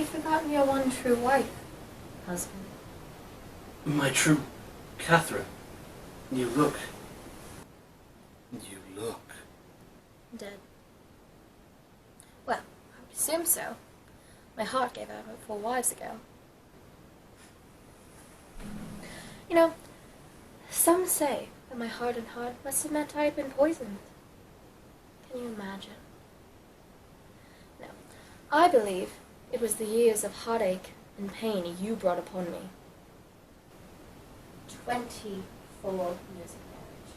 forgotten your one true wife, husband? My true Catherine. You look... Dead. Well, I would assume so. My heart gave out about 4 wives ago. You know, some say that my heart and heart must have meant I had been poisoned. Can you imagine? No, I believe it was the years of heartache and pain you brought upon me. 24 years of marriage.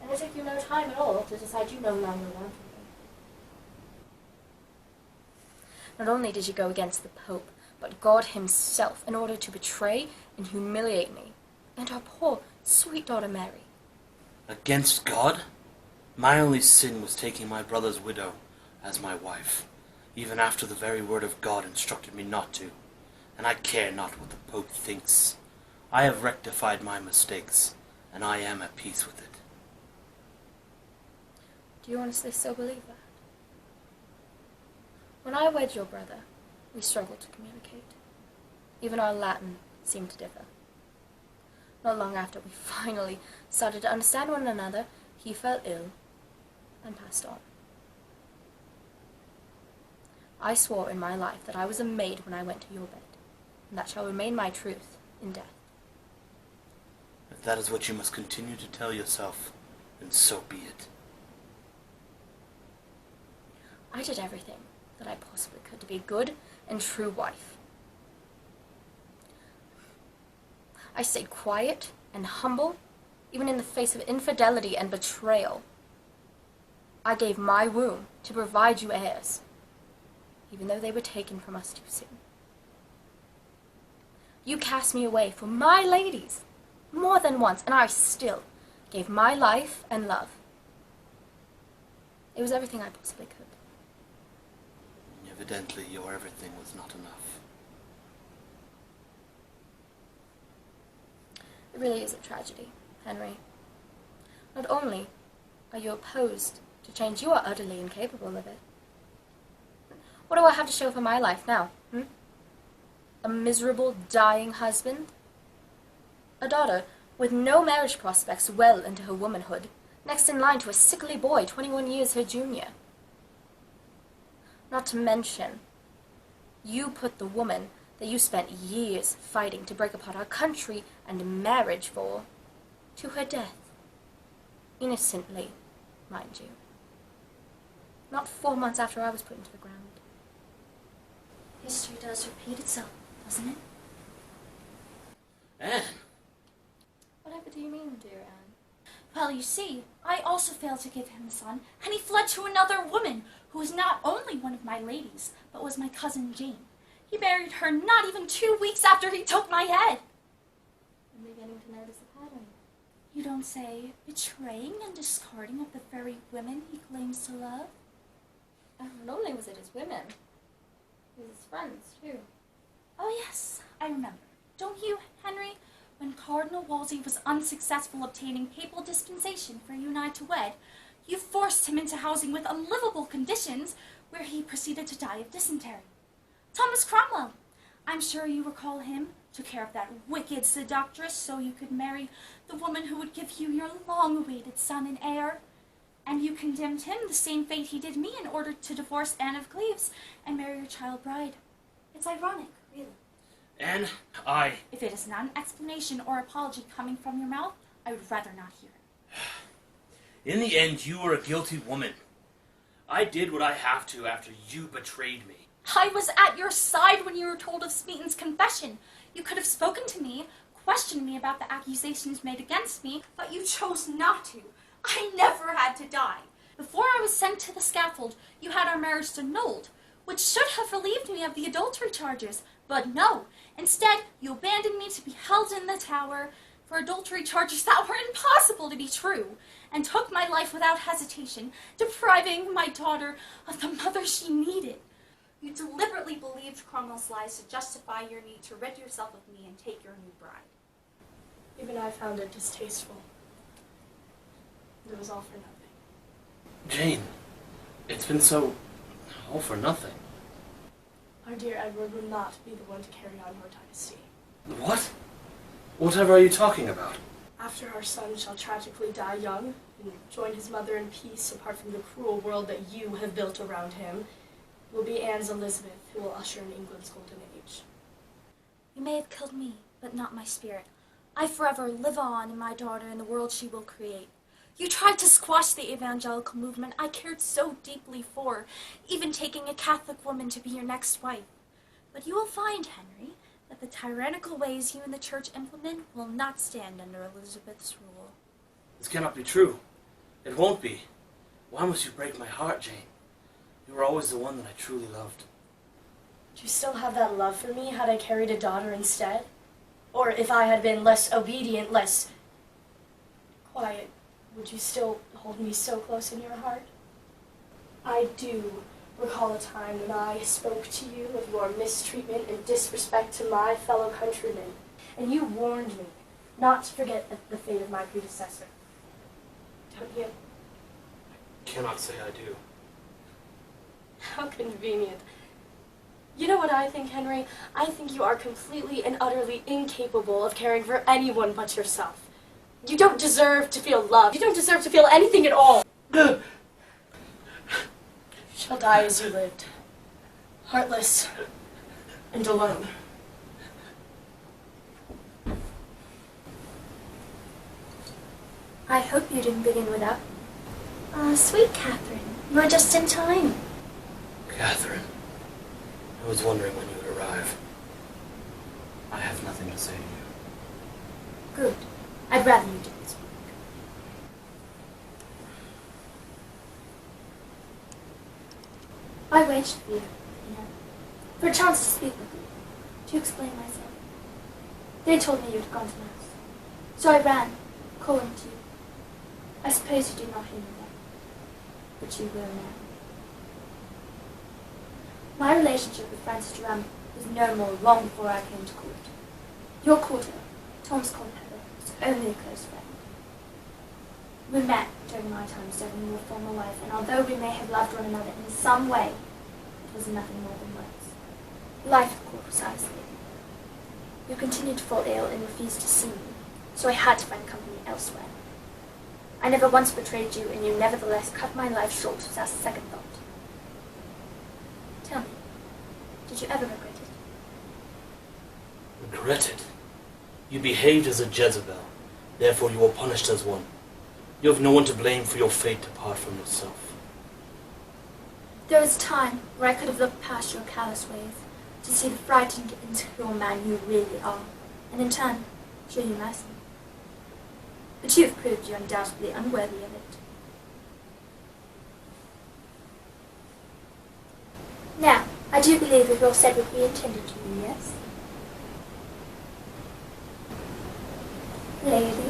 And it took you no time at all to decide you no longer wanted me. Not only did you go against the Pope, but God himself in order to betray and humiliate me, and our poor, sweet daughter Mary. Against God? My only sin was taking my brother's widow as my wife, even after the very word of God instructed me not to, and I care not what the Pope thinks. I have rectified my mistakes, and I am at peace with it. Do you honestly still believe that? When I wed your brother, we struggled to communicate. Even our Latin seemed to differ. Not long after we finally started to understand one another, he fell ill and passed on. I swore in my life that I was a maid when I went to your bed, and that shall remain my truth in death. If that is what you must continue to tell yourself, then so be it. I did everything that I possibly could to be a good and true wife. I stayed quiet and humble, even in the face of infidelity and betrayal. I gave my womb to provide you heirs, even though they were taken from us too soon. You cast me away for my ladies more than once, and I still gave my life and love. It was everything I possibly could. Evidently, your everything was not enough. It really is a tragedy, Henry. Not only are you opposed to change, you are utterly incapable of it. What do I have to show for my life now? A miserable, dying husband? A daughter with no marriage prospects well into her womanhood, next in line to a sickly boy 21 years her junior. Not to mention, you put the woman that you spent years fighting to break apart our country and marriage for, to her death. Innocently, mind you. Not 4 months after I was put into the ground. History does repeat itself, doesn't it? Anne! Whatever do you mean, dear Anne? Well, you see, I also failed to give him a son, and he fled to another woman, who was not only one of my ladies, but was my cousin Jane. He married her not even 2 weeks after he took my head. I'm beginning to notice a pattern. You don't say betraying and discarding of the very women he claims to love? Not only was it his women, it was his friends, too. Oh yes, I remember. Don't you, Henry? When Cardinal Wolsey was unsuccessful obtaining papal dispensation for you and I to wed, you forced him into housing with unlivable conditions, where he proceeded to die of dysentery. Thomas Cromwell, I'm sure you recall him, took care of that wicked seductress so you could marry the woman who would give you your long-awaited son and heir. And you condemned him the same fate he did me in order to divorce Anne of Cleves and marry your child bride. It's ironic, really. Anne, If it is not an explanation or apology coming from your mouth, I would rather not hear it. In the end, you were a guilty woman. I did what I have to after you betrayed me. I was at your side when you were told of Smeaton's confession. You could have spoken to me, questioned me about the accusations made against me, but you chose not to. I never had to die. Before I was sent to the scaffold, you had our marriage annulled, which should have relieved me of the adultery charges. But no, instead, you abandoned me to be held in the tower for adultery charges that were impossible to be true, and took my life without hesitation, depriving my daughter of the mother she needed. You deliberately believed Cromwell's lies to justify your need to rid yourself of me and take your new bride. Even I found it distasteful. It was all for nothing. Jane, it's been so... all for nothing. Our dear Edward will not be the one to carry on your dynasty. What? Whatever are you talking about? After our son shall tragically die young, and join his mother in peace apart from the cruel world that you have built around him, will be Anne's Elizabeth, who will usher in England's golden age. You may have killed me, but not my spirit. I forever live on in my daughter and the world she will create. You tried to squash the evangelical movement I cared so deeply for, even taking a Catholic woman to be your next wife. But you will find, Henry, that the tyrannical ways you and the Church implement will not stand under Elizabeth's rule. This cannot be true. It won't be. Why must you break my heart, Jane? You were always the one that I truly loved. Do you still have that love for me had I carried a daughter instead? Or if I had been less obedient, less quiet, would you still hold me so close in your heart? I do recall a time when I spoke to you of your mistreatment and disrespect to my fellow countrymen, and you warned me not to forget the fate of my predecessor. Don't you? I cannot say I do. How convenient. You know what I think, Henry? I think you are completely and utterly incapable of caring for anyone but yourself. You don't deserve to feel love. You don't deserve to feel anything at all. You shall die as you lived, heartless and alone. I hope you didn't begin with that. Ah, sweet Catherine, you are just in time. Catherine, I was wondering when you would arrive. I have nothing to say to you. Good. I'd rather you didn't speak. I waited for you, for a chance to speak with you, to explain myself. They told me you had gone to Mass, so I ran, calling to you. I suppose you did not hear me then, but you will now. My relationship with Francis Durham was no more long before I came to court. Your courtier, Thomas Culpeper, was only a close friend. We met during my time serving your former wife, and although we may have loved one another in some way, it was nothing more than words. Life at court was isolating. You continued to fall ill and refused to see me, so I had to find company elsewhere. I never once betrayed you, and you nevertheless cut my life short without a second thought. Tell me, did you ever regret it? Regret it? You behaved as a Jezebel, therefore you were punished as one. You have no one to blame for your fate apart from yourself. There was a time where I could have looked past your callous ways to see the frightened, insecure man you really are, and in turn, show you mercy. But you have proved you undoubtedly unworthy of it. Now, I do believe we've all said what we intended to do, yes? Ladies.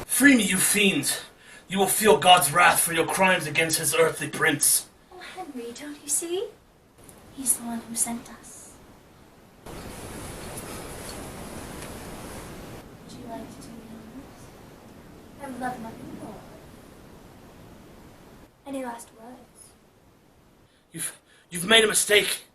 Free me, you fiends! You will feel God's wrath for your crimes against his earthly prince. Oh, Henry, don't you see? He's the one who sent us. Would you like to do the honors? I would love nothing more. Any last words? You've made a mistake.